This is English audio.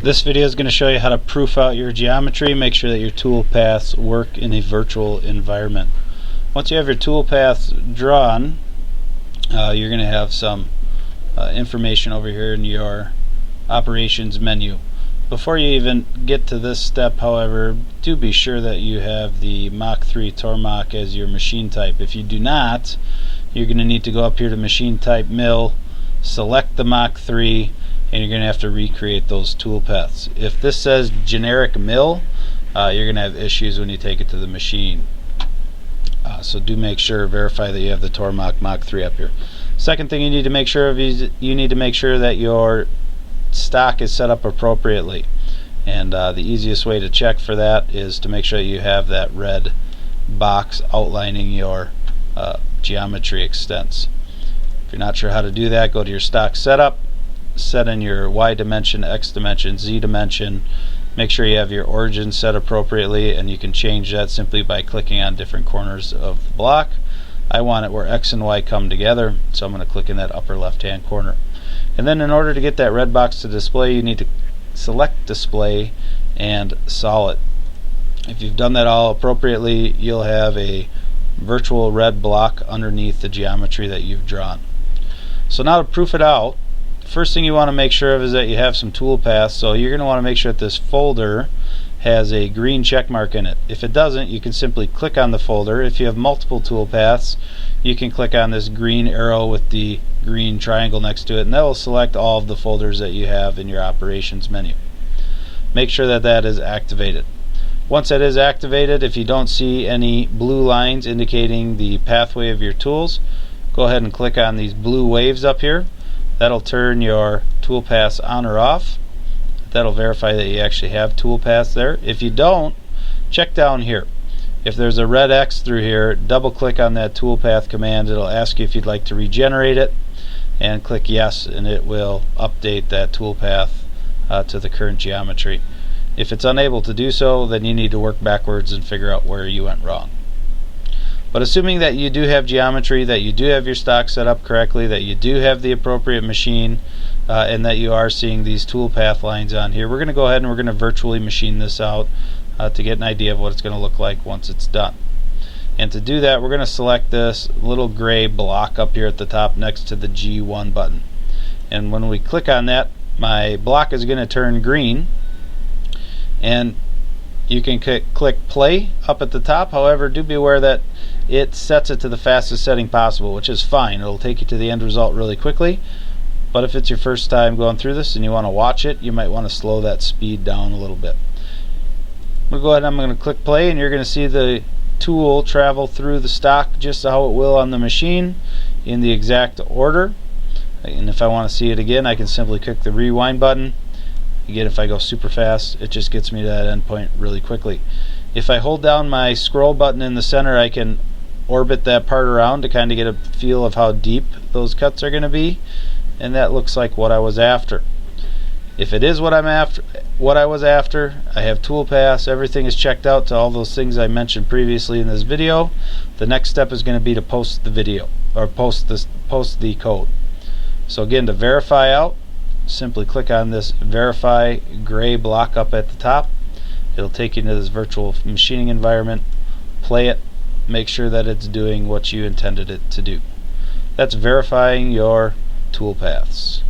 This video is going to show you how to proof out your geometry, make sure that your tool paths work in a virtual environment. Once you have your tool paths drawn, you're going to have some information over here in your operations menu. Before you even get to this step, however, do be sure that you have the Mach 3 Tormach as your machine type. If you do not, you're going to need to go up here to machine type mill, select the Mach 3, and you're going to have to recreate those tool paths. If this says generic mill, you're going to have issues when you take it to the machine. So do make sure, verify that you have the Tormach Mach 3 up here. Second thing you need to make sure of is you need to make sure that your stock is set up appropriately. And the easiest way to check for that is to make sure you have that red box outlining your geometry extents. If you're not sure how to do that, go to your stock setup, set in your Y dimension, X dimension, Z dimension. Make sure you have your origin set appropriately, and you can change that simply by clicking on different corners of the block. I want it where X and Y come together, so I'm going to click in that upper left hand corner. And then in order to get that red box to display, you need to select display and solid. If you've done that all appropriately, you'll have a virtual red block underneath the geometry that you've drawn. So now to proof it out, first thing you want to make sure of is that you have some tool paths. So you're going to want to make sure that this folder has a green check mark in it. If it doesn't, you can simply click on the folder. If you have multiple tool paths, you can click on this green arrow with the green triangle next to it, and that will select all of the folders that you have in your operations menu. Make sure that that is activated. Once that is activated, if you don't see any blue lines indicating the pathway of your tools, go ahead and click on these blue waves up here. That'll turn your tool paths on or off. That'll verify that you actually have tool paths there. If you don't, check down here. If there's a red X through here, double click on that tool path command. It'll ask you if you'd like to regenerate it, and click yes, and it will update that tool path to the current geometry. If it's unable to do so, then you need to work backwards and figure out where you went wrong. But assuming that you do have geometry, that you do have your stock set up correctly, that you do have the appropriate machine, and that you are seeing these tool path lines on here, we're going to go ahead and we're going to virtually machine this out to get an idea of what it's going to look like once it's done. And to do that, we're going to select this little gray block up here at the top next to the G1 button. And when we click on that, my block is going to turn green, and you can click play up at the top. However, do be aware that it sets it to the fastest setting possible, which is fine. It'll take you to the end result really quickly. But if it's your first time going through this and you want to watch it, you might want to slow that speed down a little bit. We'll go ahead and I'm going to click play, and you're going to see the tool travel through the stock just how it will on the machine in the exact order. And if I want to see it again, I can simply click the rewind button. Again, if I go super fast, it just gets me to that endpoint really quickly. If I hold down my scroll button in the center, I can orbit that part around to kind of get a feel of how deep those cuts are going to be, and that looks like what I was after. If it is what I was after, I have tool paths, everything is checked out to all those things I mentioned previously in this video. The next step is going to be to post the video, or post the code. So again, to verify out, simply click on this verify gray block up at the top. It'll take you into this virtual machining environment. Play it, make sure that it's doing what you intended it to do. That's verifying your tool paths.